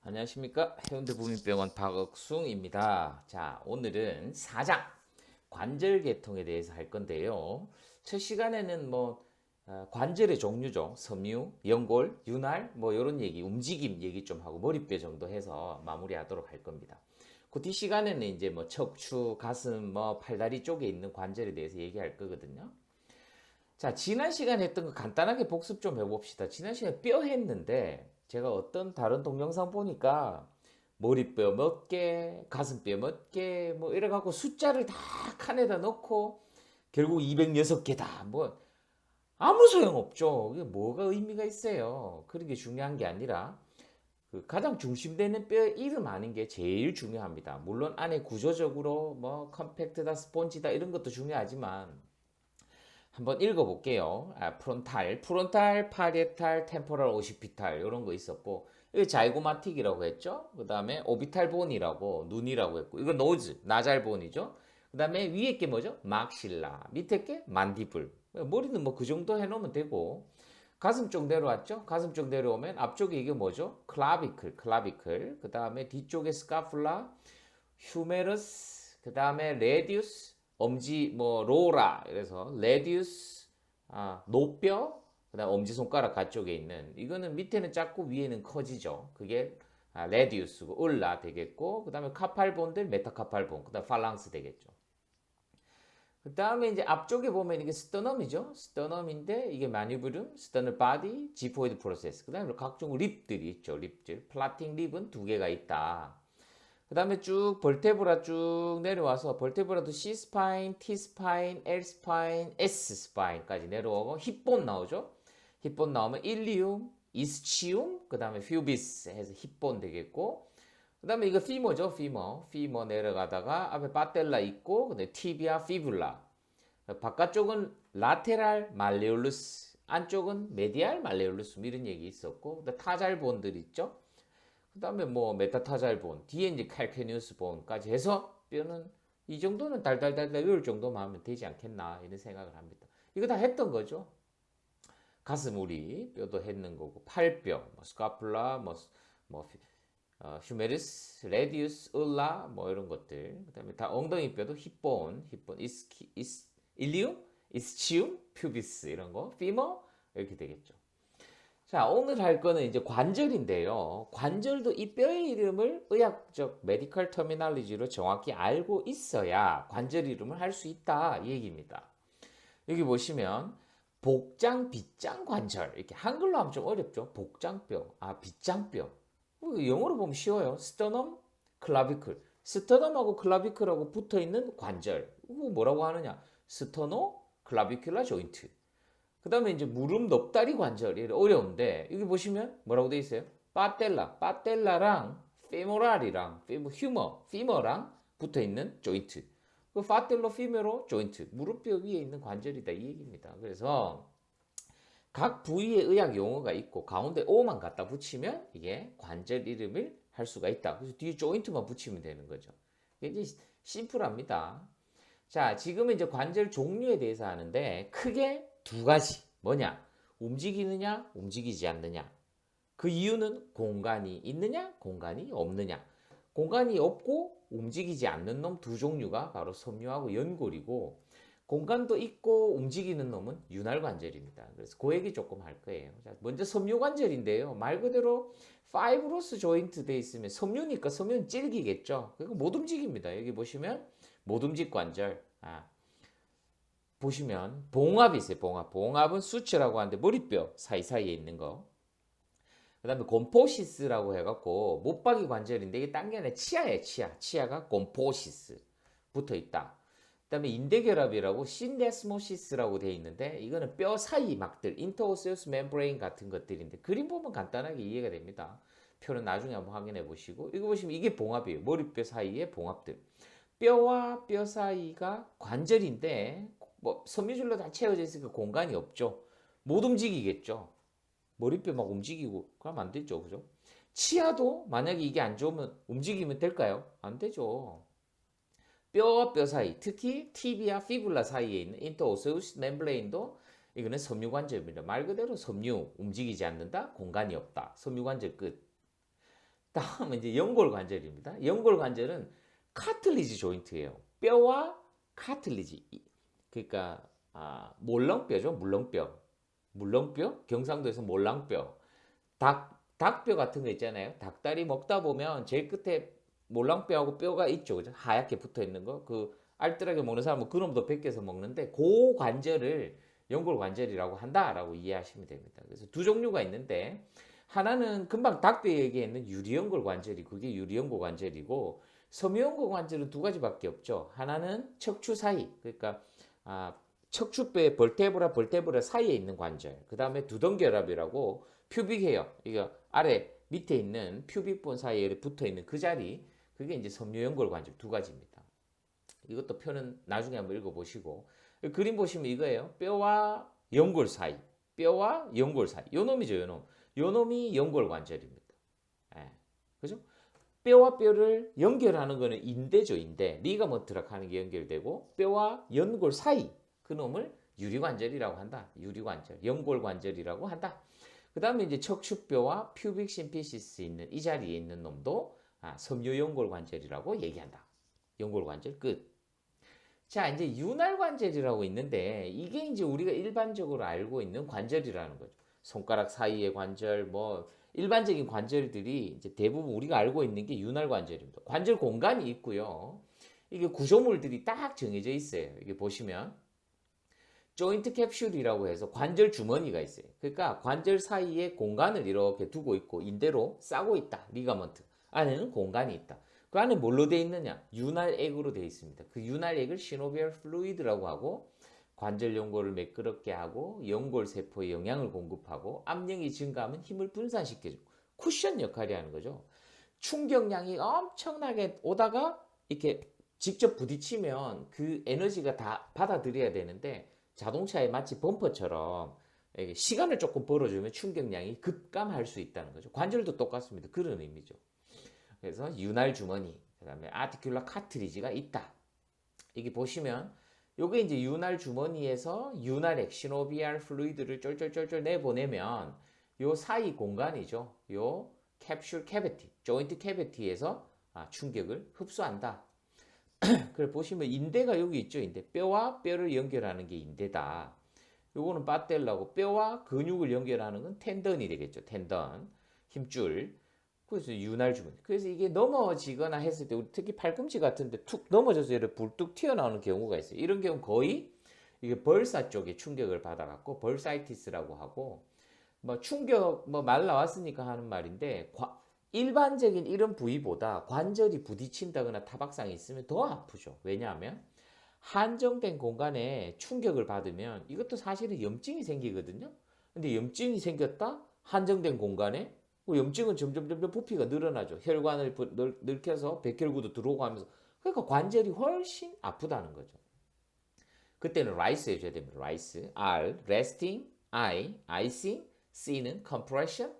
안녕하십니까. 해운대부민병원 박억숭입니다. 자, 오늘은 사장 관절 계통에 대해서 할 건데요. 첫 시간에는 관절의 종류죠. 섬유, 연골, 윤활 이런 얘기, 움직임 얘기 좀 하고 머리뼈 정도 해서 마무리하도록 할 겁니다. 그 뒤 시간에는 이제 척추, 가슴, 팔다리 쪽에 있는 관절에 대해서 얘기할 거거든요. 자, 지난 시간에 했던 거 간단하게 복습 좀 해봅시다. 지난 시간에 뼈 했는데 제가 어떤 다른 동영상 보니까 머리뼈 몇 개, 가슴뼈 몇 개, 이래갖고 숫자를 다 칸에다 넣고 결국 206개다. 아무 소용없죠. 이게 뭐가 의미가 있어요. 그런 게 중요한 게 아니라 그 가장 중심되는 뼈 이름 아는 게 제일 중요합니다. 물론 안에 구조적으로 컴팩트다, 스폰지다 이런 것도 중요하지만 한번 읽어볼게요. 프론탈, 파리에탈, 템포럴, 오시피탈 이런 거 있었고 이거 자이고마틱이라고 했죠. 그 다음에 오비탈 본이라고 눈이라고 했고 이거 노즈, 나잘본이죠. 그 다음에 위에 게 뭐죠? 막실라, 밑에 게 만디블. 머리는 그 정도 해놓으면 되고 가슴 쪽 내려왔죠. 가슴 쪽 내려오면 앞쪽에 이게 뭐죠? 클라비클. 그 다음에 뒤쪽에 스카풀라, 휴메러스, 그 다음에 레디우스, 엄지 로라. 그래서 레디우스, 노뼈, 그다음 엄지 손가락 가쪽에 있는 이거는 밑에는 작고 위에는 커지죠. 그게 레디우스고 올라 되겠고, 그다음에 카팔본들 메타카팔본, 그다음 팔랑스 되겠죠. 그 다음에 이제 앞쪽에 보면 이게 스터넘이죠. 스터넘인데 이게 마니브름, 스터널 바디, 지포이드 프로세스. 그 다음에 각종 립들이 있죠. 립들. 플라팅 립은 두 개가 있다. 그 다음에 쭉 벌테브라 쭉 내려와서 벌테브라도 C 스파인, T 스파인, L 스파인, S 스파인까지 내려오고 힙본 나오죠. 힙본 나오면 일리움, 이스치움, 그 다음에 퓨비스 해서 힙본 되겠고, 그 다음에 이거 피머죠. 피머 내려가다가 앞에 바텔라 있고, 근데 티비아, 피불라. 바깥쪽은 라테랄 말레올루스, 안쪽은 메디알 말레올루스 이런 얘기 있었고, 타잘본들 있죠. 그 다음에 메타타잘본, 뒤에 이제 칼케니우스 본까지 해서 뼈는 이 정도는 달달달달 외울 정도만 하면 되지 않겠나 이런 생각을 합니다. 이거 다 했던 거죠. 가슴 우리 뼈도 했는 거고, 팔뼈, 스카플라, 휴메리스, 레디우스, 울라 이런 것들. 그다음에 다 엉덩이 뼈도 힙본, 일리움, 이스치움, 퓨비스 이런 거, 피머 이렇게 되겠죠. 자, 오늘 할 거는 이제 관절인데요. 관절도 이 뼈의 이름을 의학적 메디컬 터미널리지로 정확히 알고 있어야 관절 이름을 할 수 있다 이 얘기입니다. 여기 보시면 복장, 빗장 관절 이렇게 한글로 하면 좀 어렵죠. 복장뼈, 빗장뼈. 영어로 보면 쉬워요. 스터넘, 클라비클. 스터넘하고 클라비클하고 붙어 있는 관절. 뭐라고 하느냐? 스터노 클라비큘라 조인트. 그 다음에 이제 무릎 넙다리 관절이 어려운데 여기 보시면 뭐라고 돼 있어요? 빠텔라랑 페모랄이랑 피머랑 붙어 있는 조인트. 그 파텔로 피메로 조인트, 무릎뼈 위에 있는 관절이다 이 얘기입니다. 그래서 각 부위의 의학 용어가 있고 가운데 O만 갖다 붙이면 이게 관절 이름을 할 수가 있다. 그래서 뒤에 조인트만 붙이면 되는 거죠. 굉장히 심플합니다. 자, 지금은 이제 관절 종류에 대해서 하는데 크게 두 가지. 뭐냐? 움직이느냐, 움직이지 않느냐. 그 이유는 공간이 있느냐, 공간이 없느냐. 공간이 없고 움직이지 않는 놈 두 종류가 바로 섬유하고 연골이고, 공간도 있고 움직이는 놈은 윤활관절입니다. 그래서 그 얘기 조금 할 거예요. 자, 먼저 섬유관절인데요. 말 그대로 파이브로스 조인트 돼 있으면 섬유니까 섬유는 질기겠죠. 그리고 못 움직입니다. 여기 보시면 못 움직 관절. 보시면 봉합이 있어요. 봉합은 수치라고 하는데 머리뼈 사이사이에 있는 거. 그 다음에 곰포시스라고 해갖고 못박이 관절인데 이게 딴 게 아니라 치아예요. 치아가 곰포시스 붙어 있다. 그 다음에 인대결합이라고 신데스모시스라고 되어 있는데 이거는 뼈 사이 막들 인터오세우스 멤브레인 같은 것들인데 그림 보면 간단하게 이해가 됩니다. 표는 나중에 한번 확인해 보시고 이거 보시면 이게 봉합이에요. 머리뼈 사이의 봉합들. 뼈와 뼈 사이가 관절인데 섬유줄로 다 채워져 있으니까 공간이 없죠. 못 움직이겠죠. 머리뼈 막 움직이고 그러면 안 되죠. 그죠? 치아도 만약에 이게 안 좋으면 움직이면 될까요? 안 되죠. 뼈와 뼈 사이, 특히 티비아 피불라 사이에 있는 인터오세우스 멤브레인도 이거는 섬유관절입니다. 말 그대로 섬유, 움직이지 않는다, 공간이 없다. 섬유관절 끝. 다음은 이제 연골관절입니다. 연골관절은 카틀리지 조인트예요. 뼈와 카틀리지. 그러니까 몰랑뼈죠. 물렁뼈. 물렁뼈? 경상도에서 몰랑뼈. 닭뼈 같은 거 있잖아요. 닭다리 먹다 보면 제일 끝에 몰랑뼈하고 뼈가 있죠. 그죠? 하얗게 붙어 있는 거. 그 알뜰하게 먹는 사람은 그놈도 벗겨서 먹는데 그 관절을 연골관절이라고 한다라고 이해하시면 됩니다. 그래서 두 종류가 있는데 하나는 금방 닭뼈 얘기했는 유리연골관절이 그게 유리연골관절이고 섬유연골관절은 두 가지밖에 없죠. 하나는 척추 사이 그러니까 척추뼈의 벌테브라 사이에 있는 관절. 그 다음에 두덩결합이라고 퓨빅헤어 이거 아래 밑에 있는 퓨빅본 사이에 붙어 있는 그 자리 그게 이제 섬유연골관절 두 가지입니다. 이것도 표는 나중에 한번 읽어보시고 그림 보시면 이거예요. 뼈와 연골 사이, 뼈와 연골 사이. 요 놈이죠, 요 놈. 요 놈이 연골관절입니다. 예, 그죠? 뼈와 뼈를 연결하는 거는 인대죠, 인대. 리가먼트라고 하는 게 연결되고 뼈와 연골 사이 그 놈을 유리관절이라고 한다. 유리관절, 연골관절이라고 한다. 그 다음에 이제 척추뼈와 퓨빅 심피시스 있는 이 자리에 있는 놈도 섬유연골관절이라고 얘기한다. 연골관절 끝. 자, 이제 윤활관절이라고 있는데 이게 이제 우리가 일반적으로 알고 있는 관절이라는 거죠. 손가락 사이의 관절, 뭐 일반적인 관절들이 이제 대부분 우리가 알고 있는 게 윤활관절입니다. 관절 공간이 있고요. 이게 구조물들이 딱 정해져 있어요. 이게 보시면 조인트 캡슐이라고 해서 관절 주머니가 있어요. 그러니까 관절 사이에 공간을 이렇게 두고 있고 인대로 싸고 있다. 리가먼트. 안에는 공간이 있다. 그 안에 뭘로 되어 있느냐? 윤활액으로 되어 있습니다. 그 윤활액을 시노비얼 플루이드라고 하고 관절 연골을 매끄럽게 하고 연골 세포에 영양을 공급하고 압력이 증가하면 힘을 분산시켜주고 쿠션 역할이 하는 거죠. 충격량이 엄청나게 오다가 이렇게 직접 부딪히면 그 에너지가 다 받아들여야 되는데 자동차에 마치 범퍼처럼 시간을 조금 벌어주면 충격량이 급감할 수 있다는 거죠. 관절도 똑같습니다. 그런 의미죠. 그래서 윤활 주머니, 그 다음에 아티큘라 카트리지가 있다. 이게 보시면 요게 이제 윤활 주머니에서 윤활액, 시노비알 플루이드를 쫄쫄쫄쫄 내보내면 요 사이 공간이죠. 요 캡슐 캐비티, 조인트 캐비티에서 충격을 흡수한다. 그걸 보시면 인대가 여기 있죠. 인대. 뼈와 뼈를 연결하는 게 인대다. 요거는 빠텔라고 뼈와 근육을 연결하는 건 텐던이 되겠죠. 텐던, 힘줄. 그래서 윤활 주머니. 그래서 이게 넘어지거나 했을 때 우리 특히 팔꿈치 같은데 툭 넘어져서 이렇게 불뚝 튀어나오는 경우가 있어요. 이런 경우 거의 이게 벌사 쪽에 충격을 받아갖고 벌사이티스라고 하고 뭐 충격 뭐 말 나왔으니까 하는 말인데 일반적인 이런 부위보다 관절이 부딪힌다거나 타박상이 있으면 더 아프죠. 왜냐하면 한정된 공간에 충격을 받으면 이것도 사실은 염증이 생기거든요. 근데 염증이 생겼다? 한정된 공간에 염증은 점점 부피가 늘어나죠. 혈관을 넓혀서 백혈구도 들어오고 하면서 그러니까 관절이 훨씬 아프다는 거죠. 그때는 라이스 해줘야 됩니다. 라이스, R, resting, I, icing, C는 compression,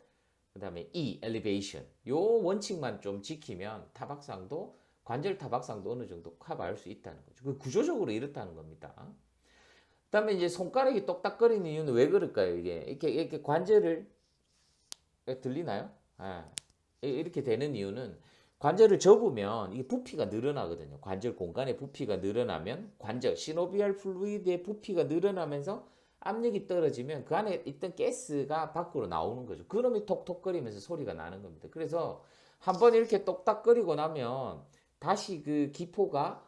그 다음에 E, elevation. 요 원칙만 좀 지키면 타박상도 관절 타박상도 어느 정도 커버할 수 있다는 거죠. 그 구조적으로 이렇다는 겁니다. 그 다음에 이제 손가락이 똑딱거리는 이유는 왜 그럴까요? 이게 이렇게 관절을 들리나요? 이렇게 되는 이유는 관절을 접으면 이게 부피가 늘어나거든요. 관절 공간의 부피가 늘어나면 관절 시노비알 플루이드의 부피가 늘어나면서 압력이 떨어지면 그 안에 있던 가스가 밖으로 나오는 거죠. 그놈이 톡톡거리면서 소리가 나는 겁니다. 그래서 한번 이렇게 똑딱거리고 나면 다시 그 기포가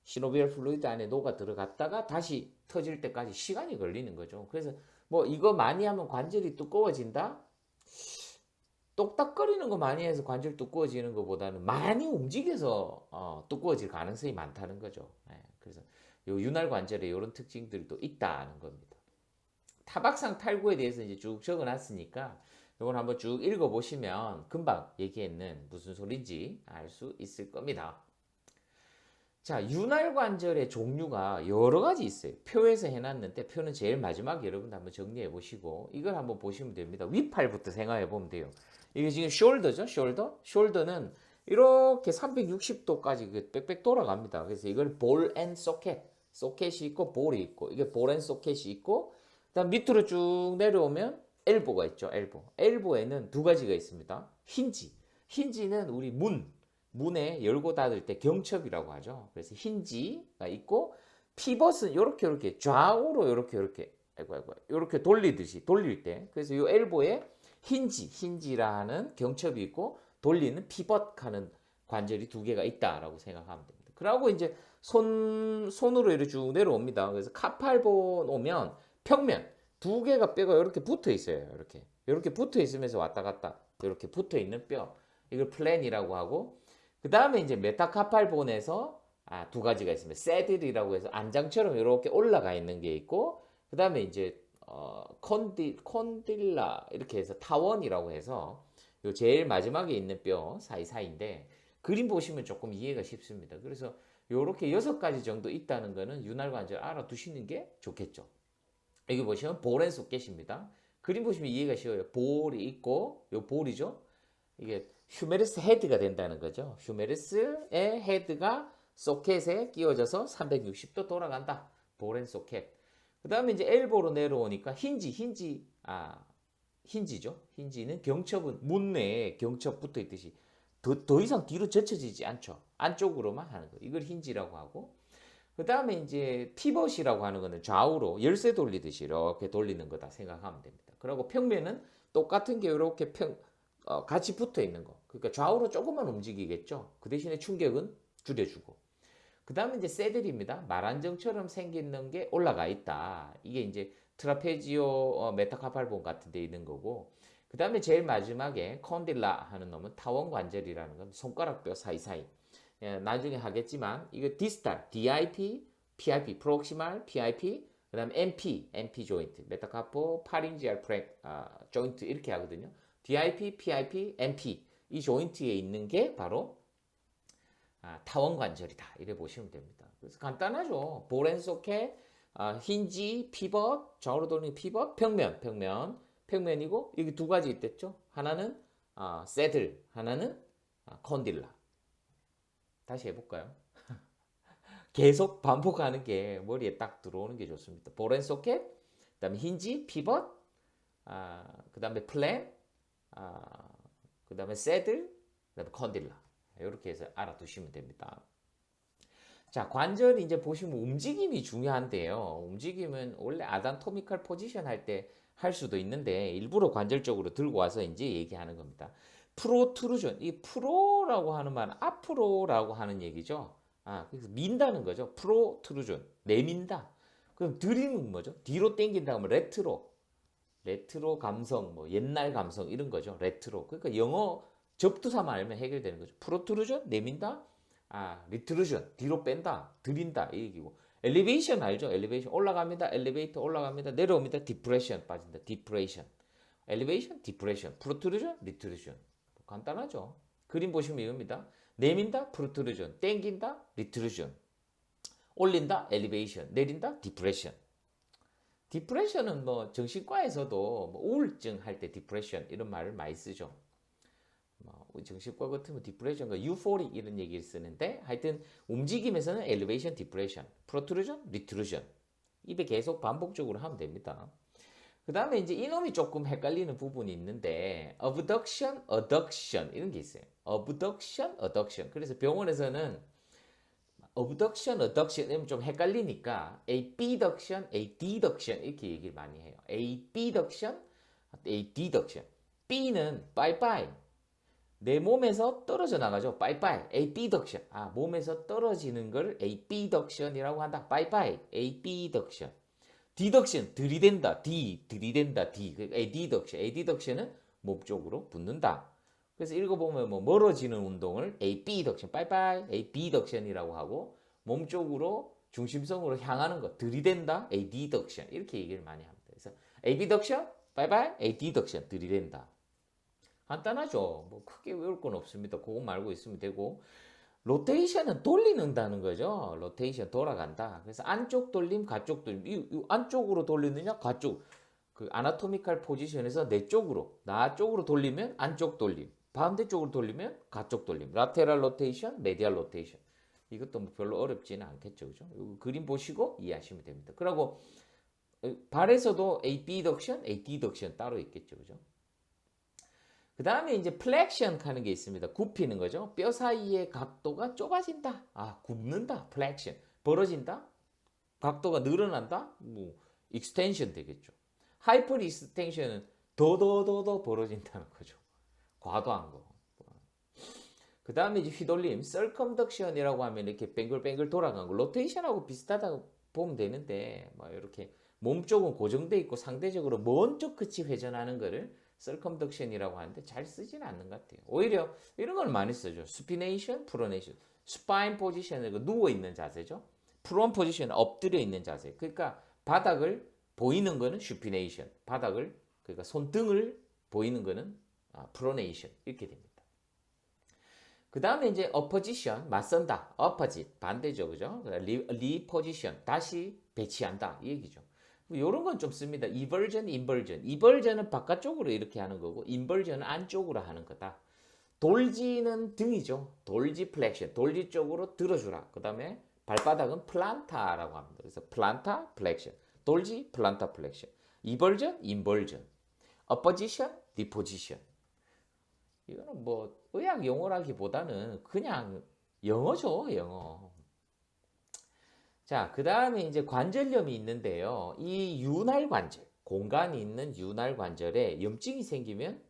시노비얼 플루이드 안에 녹아 들어갔다가 다시 터질 때까지 시간이 걸리는 거죠. 그래서 뭐 이거 많이 하면 관절이 두꺼워진다? 똑딱거리는 거 많이 해서 관절 두꺼워지는 것보다는 많이 움직여서 두꺼워질 가능성이 많다는 거죠. 그래서 요 윤활 관절에 이런 특징들도 있다는 겁니다. 타박상 탈구에 대해서 이제 쭉 적어놨으니까 이걸 한번 쭉 읽어보시면 금방 얘기했는 무슨 소린지 알 수 있을 겁니다. 자, 윤활 관절의 종류가 여러 가지 있어요. 표에서 해놨는데 표는 제일 마지막에 여러분들 한번 정리해 보시고 이걸 한번 보시면 됩니다. 윗팔부터 생각해 보면 돼요. 이게 지금 숄더죠, 숄더. 숄더는 이렇게 360도까지 빽빽 돌아갑니다. 그래서 이걸 볼 앤 소켓, 소켓이 있고 볼이 있고 이게 볼 앤 소켓이 있고 그다음 밑으로 쭉 내려오면 엘보가 있죠, 엘보. 엘보에는 두 가지가 있습니다. 힌지. 힌지는 우리 문에 열고 닫을 때 경첩이라고 하죠. 그래서 힌지가 있고 피벗은 요렇게 좌우로 요렇게 아이고 요렇게 돌릴 때 그래서 요 엘보에 힌지라 하는 경첩이 있고 돌리는 피벗하는 관절이 두 개가 있다라고 생각하면 됩니다. 그러고 이제 손으로 이렇게 쭉 내려옵니다. 그래서 카팔본 오면 평면 두 개가 뼈가 이렇게 붙어 있어요. 이렇게 붙어 있으면서 왔다 갔다 이렇게 붙어 있는 뼈 이걸 플랜이라고 하고 그 다음에 이제 메타카팔본에서 두 가지가 있습니다. 새들이라고 해서 안장처럼 이렇게 올라가 있는 게 있고 그 다음에 이제 콘딜라 이렇게 해서 타원이라고 해서 요 제일 마지막에 있는 뼈 사이사이인데 그림 보시면 조금 이해가 쉽습니다. 그래서 요렇게 6가지 정도 있다는 거는 윤활관절 알아두시는 게 좋겠죠. 여기 보시면 볼앤 소켓입니다. 그림 보시면 이해가 쉬워요. 볼이 있고 요 볼이죠. 이게 휴메르스 헤드가 된다는 거죠. 휴메르스의 헤드가 소켓에 끼워져서 360도 돌아간다. 볼앤 소켓. 그 다음에 이제 엘보로 내려오니까 힌지죠. 힌지는 경첩은 문 내에 경첩 붙어 있듯이 더 이상 뒤로 젖혀지지 않죠. 안쪽으로만 하는 거. 이걸 힌지라고 하고. 그 다음에 이제 피벗이라고 하는 거는 좌우로 열쇠 돌리듯이 이렇게 돌리는 거다 생각하면 됩니다. 그리고 평면은 똑같은 게 이렇게 같이 붙어 있는 거. 그러니까 좌우로 조금만 움직이겠죠. 그 대신에 충격은 줄여주고. 그 다음에 이제 새들입니다. 말안정처럼 생기는 게 올라가 있다. 이게 이제 트라페지오 메타카팔본 같은 데 있는 거고. 그 다음에 제일 마지막에 콘딜라 하는 놈은 타원 관절이라는 건 손가락뼈 사이사이. 예, 나중에 하겠지만 이거 디스탈, DIP, PIP, 프록시말, PIP, 그 다음에 MP 조인트, 메타카포, 파링지알 조인트 이렇게 하거든요. DIP, PIP, MP 이 조인트에 있는 게 바로 타원 관절이다. 이래 보시면 됩니다. 그래서 간단하죠. 볼앤소켓, 힌지, 피벗, 좌우로 돌리는 피벗, 평면이고 여기 두 가지 있댔죠. 하나는 새들, 하나는 콘딜라. 다시 해볼까요? 계속 반복하는 게 머리에 딱 들어오는 게 좋습니다. 볼앤소켓, 그 다음에 힌지, 피벗, 그 다음에 플랜, 그 다음에 새들, 그 다음에 콘딜라. 이렇게 해서 알아두시면 됩니다. 자, 관절 이제 보시면 움직임이 중요한데요. 움직임은 원래 아나토미컬 포지션 할 때 할 수도 있는데 일부러 관절 쪽으로 들고 와서 이제 얘기하는 겁니다. 프로트루전, 이 프로라고 하는 말은 앞으로라고 하는 얘기죠. 그래서 민다는 거죠. 프로트루전, 내민다. 그럼 들이는 뭐죠? 뒤로 당긴다 하면 레트로 감성, 뭐 옛날 감성 이런 거죠. 레트로. 그러니까 영어 접두사만 알면 해결되는 거죠. 프로트루전, 내민다. 리트루전, 뒤로 뺀다, 들인다 이 얘기고. 엘리베이션 알죠? 엘리베이션 올라갑니다. 엘리베이터 올라갑니다. 내려옵니다. 디프레션 빠진다. 디프레션. 엘리베이션, 디프레션. 프로트루전, 리트루전. 간단하죠. 그림 보시면 이겁니다. 내민다, 프로트루전. 땡긴다, 리트루전. 올린다, 엘리베이션. 내린다, 디프레션. 디프레션은 뭐 정신과에서도 뭐 우울증 할 때 디프레션 이런 말을 많이 쓰죠. 정신과 같으면 디프레션과 유포릭 이런 얘기를 쓰는데 하여튼 움직임에서는 엘리베이션, 디프레션, 프로트루전, 리트루전 입에 계속 반복적으로 하면 됩니다. 그 다음에 이제 이놈이 조금 헷갈리는 부분이 있는데 abduction, adduction 이런 게 있어요. abduction, adduction. 그래서 병원에서는 abduction, adduction 이러면 좀 헷갈리니까 abduction, adduction 이렇게 얘기를 많이 해요. abduction, adduction. B는 빠이빠이. 내 몸에서 떨어져 나가죠. 빠이빠이. abduction. 몸에서 떨어지는 걸 abduction이라고 한다. 빠이빠이. abduction. 디덕션 들이댄다. 들이댄다. adduction. adduction은 몸 쪽으로 붙는다. 그래서 읽어보면 뭐 멀어지는 운동을 abduction, 빠이빠이, abduction이라고 하고 몸 쪽으로 중심성으로 향하는 거 들이댄다. adduction 이렇게 얘기를 많이 합니다. 그래서 abduction, 빠이빠이, adduction 들이댄다. 간단하죠. 뭐 크게 외울 건 없습니다. 그거 말고 있으면 되고. 로테이션은 돌리는다는 거죠. 로테이션 돌아간다. 그래서 안쪽 돌림, 가쪽 돌림. 이 안쪽으로 돌리느냐, 가쪽. 그 아나토미컬 포지션에서 내 쪽으로, 나 쪽으로 돌리면 안쪽 돌림. 반대쪽으로 돌리면 가쪽 돌림. 라테랄 로테이션, 메디얼 로테이션. 이것도 뭐 별로 어렵지는 않겠죠. 그죠? 그림 보시고 이해하시면 됩니다. 그리고 발에서도 abduction, adduction 따로 있겠죠. 그죠? 그 다음에 이제 플렉션 하는 게 있습니다. 굽히는 거죠. 뼈 사이의 각도가 좁아진다. 아, 굽는다. 플렉션. 벌어진다. 각도가 늘어난다. 뭐 익스텐션 되겠죠. 하이퍼 익스텐션은 더 벌어진다는 거죠. 과도한 거. 그 다음에 이제 휘돌림, 썰컴덕션이라고 하면 이렇게 뱅글뱅글 돌아가는 거, 로테이션하고 비슷하다고 보면 되는데, 뭐 이렇게 몸 쪽은 고정돼 있고 상대적으로 먼 쪽 끝이 회전하는 거를 썰컴덕션이라고 하는데 잘 쓰지는 않는 것 같아요. 오히려 이런 걸 많이 쓰죠. 수피네이션, 프로네이션, 스파인 포지션은 누워 있는 자세죠. 프론 포지션은 엎드려 있는 자세. 그러니까 바닥을 보이는 거는 슈피네이션, 바닥을 그러니까 손등을 보이는 거는 프로네이션 이렇게 됩니다. 그 다음에 이제 어퍼지션, 맞선다. 어퍼짓, 반대죠. 그죠? 리포지션, 다시 배치한다. 이 얘기죠. 이런 건 좀 씁니다. 이벌전, 인벌전. 이벌전은 바깥쪽으로 이렇게 하는 거고, 인벌전은 안쪽으로 하는 거다. 돌지는 등이죠. 돌지 플렉션, 돌지 쪽으로 들어주라. 그 다음에 발바닥은 플란타라고 합니다. 그래서 플란타, 플렉션. 돌지, 플란타, 플렉션. 이벌전, 인벌전. 어퍼지션, 디포지션. 이거는 뭐 의학 용어라기보다는 그냥 영어죠, 영어. 자, 그 다음에 이제 관절염이 있는데요. 이 윤활 관절, 공간이 있는 윤활 관절에 염증이 생기면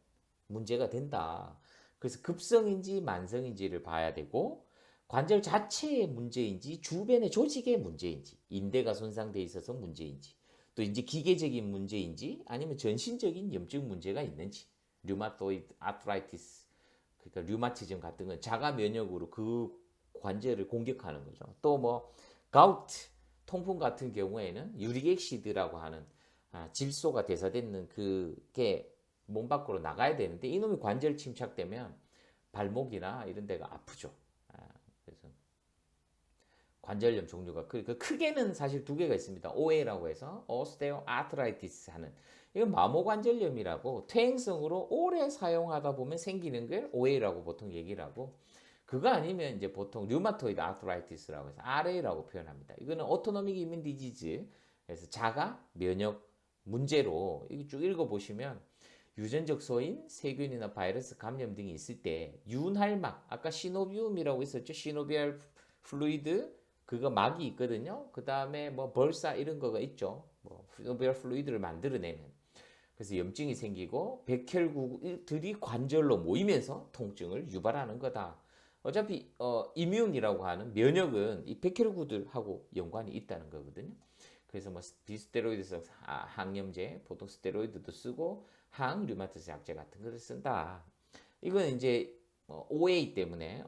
문제가 된다. 그래서 급성인지 만성인지를 봐야 되고, 관절 자체의 문제인지 주변의 조직의 문제인지, 인대가 손상돼 있어서 문제인지, 또 이제 기계적인 문제인지 아니면 전신적인 염증 문제가 있는지, 류마토이드 아트라이티스, 그러니까 류마티즘 같은 건 자가 면역으로 그 관절을 공격하는 거죠. 또 뭐 가우트, 통풍 같은 경우에는 유릭액시드라고 하는 질소가 대사되는 그게 몸 밖으로 나가야 되는데 이놈이 관절 침착되면 발목이나 이런 데가 아프죠. 그래서 관절염 종류가 크게는 사실 두 개가 있습니다. OA라고 해서 오스테오아트라이티스 하는 이건 마모관절염이라고 퇴행성으로 오래 사용하다 보면 생기는 걸 OA라고 보통 얘기를 하고 그거 아니면 이제 보통 류마토이드 아트라이티스라고 해서 RA라고 표현합니다. 이거는 오토노믹 이뮨 디지즈 그래서 자가 면역 문제로 쭉 읽어보시면 유전적 소인, 세균이나 바이러스 감염 등이 있을 때 윤활막 아까 시노비움이라고 있었죠. 시노비얼 플루이드 그거 막이 있거든요. 그 다음에 뭐 벌사 이런 거가 있죠. 뭐 시노비얼 플루이드를 만들어내는 그래서 염증이 생기고 백혈구들이 관절로 모이면서 통증을 유발하는 거다. 어차피 이뮨이라고 하는 면역은 이 백혈구들하고 연관이 있다는 거거든요. 그래서 뭐 비스테로이드성 항염제, 보통 스테로이드도 쓰고 항류마티스 약제 같은 거를 쓴다. 이건 이제 OA 때문에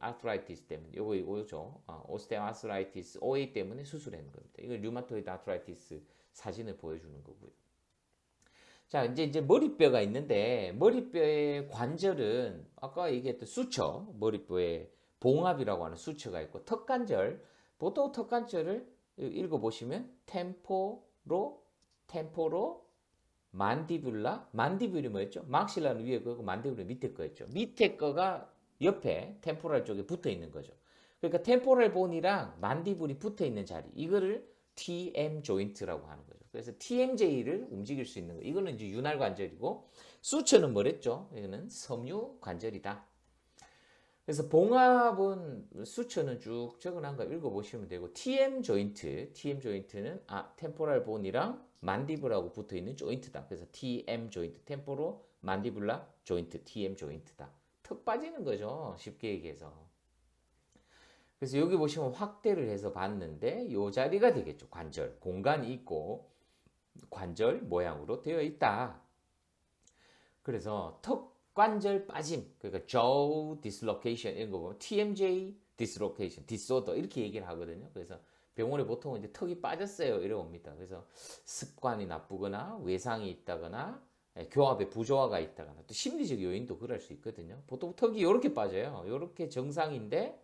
아트라이티스 때문에 이거죠. 오스테오아스라이티스 OA 때문에 수술하는 겁니다. 이건 류마토이드 아트라이티스 사진을 보여주는 거고요. 자, 이제 머리뼈가 있는데 머리뼈의 관절은 아까 얘기했던 수처, 머리뼈의 봉합이라고 하는 수처가 있고 턱관절, 보통 턱관절을 읽어보시면 템포로 만디뷸라, 만디뷸이 뭐였죠? 막실라는 위에 거고 만디뷸은 밑에 거였죠. 밑에 거가 옆에 템포랄 쪽에 붙어 있는 거죠. 그러니까 템포랄 본이랑 만디뷸이 붙어 있는 자리, 이거를 TM 조인트라고 하는 거죠. 그래서 TMJ를 움직일 수 있는 거. 이거는 이제 윤활 관절이고 수처는 뭐랬죠? 이거는 섬유 관절이다. 그래서 봉합은 수처는 쭉 적어놓은 거 읽어보시면 되고 TM 조인트는 템포랄 본이랑 만디블하고 붙어 있는 조인트다. 그래서 TM 조인트, 템포로 만디블라 조인트, TM 조인트다. 턱 빠지는 거죠. 쉽게 얘기해서. 그래서 여기 보시면 확대를 해서 봤는데 이 자리가 되겠죠. 관절, 공간이 있고 관절 모양으로 되어 있다. 그래서 턱 관절 빠짐, 그러니까 jaw dislocation 이런 거 보면 TMJ dislocation, disorder 이렇게 얘기를 하거든요. 그래서 병원에 보통 이제 턱이 빠졌어요 이래 옵니다. 그래서 습관이 나쁘거나 외상이 있다거나 교합에 부조화가 있다거나 또 심리적 요인도 그럴 수 있거든요. 보통 턱이 이렇게 빠져요. 이렇게 정상인데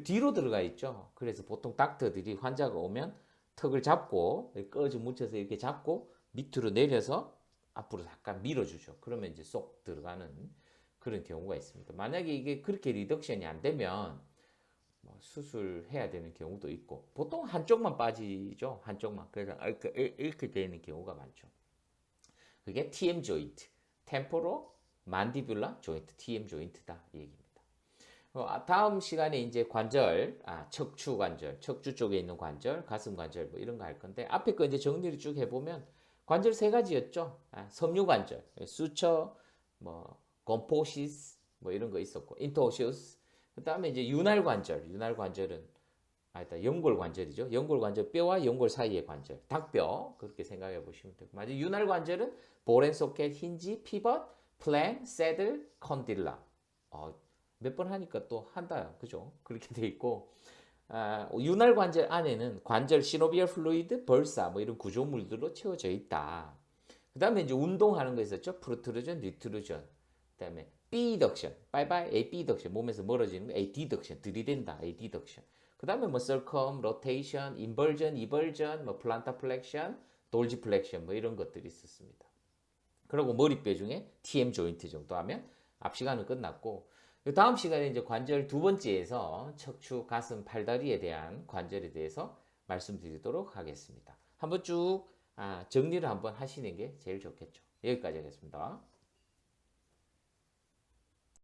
뒤로 들어가 있죠. 그래서 보통 닥터들이 환자가 오면 턱을 잡고 꺼져 묻혀서 이렇게 잡고 밑으로 내려서 앞으로 잠깐 밀어주죠. 그러면 이제 쏙 들어가는 그런 경우가 있습니다. 만약에 이게 그렇게 리덕션이 안 되면 뭐 수술해야 되는 경우도 있고 보통 한쪽만 빠지죠. 한쪽만. 그래서 이렇게 되는 경우가 많죠. 그게 TM 조인트, 템포로 만디뷸라 조인트, TM 조인트다 이 얘기입니다. 다음 시간에 이제 관절, 척추 관절, 척추 쪽에 있는 관절, 가슴 관절 뭐 이런 거 할 건데 앞에 거 이제 정리를 쭉 해보면 관절 세 가지였죠. 섬유 관절, 수처, 뭐 곰포시스 뭐 이런 거 있었고 인터오시우스. 그다음에 이제 윤활 관절, 윤활 관절은 일단 연골 관절이죠. 연골 관절 뼈와 연골 사이의 관절, 닭뼈 그렇게 생각해 보시면 되고 맞아. 윤활 관절은 볼앤 소켓, 힌지, 피벗, 플랭, 새들, 컨딜라. 몇 번 하니까 또 한다, 그죠? 그렇게 돼 있고 윤활 관절 안에는 관절 시노비얼 플루이드, 벌사 뭐 이런 구조물들로 채워져 있다. 그다음에 이제 운동하는 거 있었죠. 프로트루전, 리트루전. 그다음에 비덕션, 바이바이, A 비덕션 몸에서 멀어지는 거, A 디덕션 들이댄다, A 디덕션. 그다음에 뭐 설컴, 로테이션, 인벌전, 이벌전, 뭐 플란타 플렉션, 돌지 플렉션 뭐 이런 것들이 있었습니다. 그리고 머리뼈 중에 TM 조인트 정도 하면 앞 시간은 끝났고 다음 시간에 이제 관절 두 번째에서 척추, 가슴, 팔다리에 대한 관절에 대해서 말씀드리도록 하겠습니다. 한번 쭉 정리를 한번 하시는 게 제일 좋겠죠. 여기까지 하겠습니다.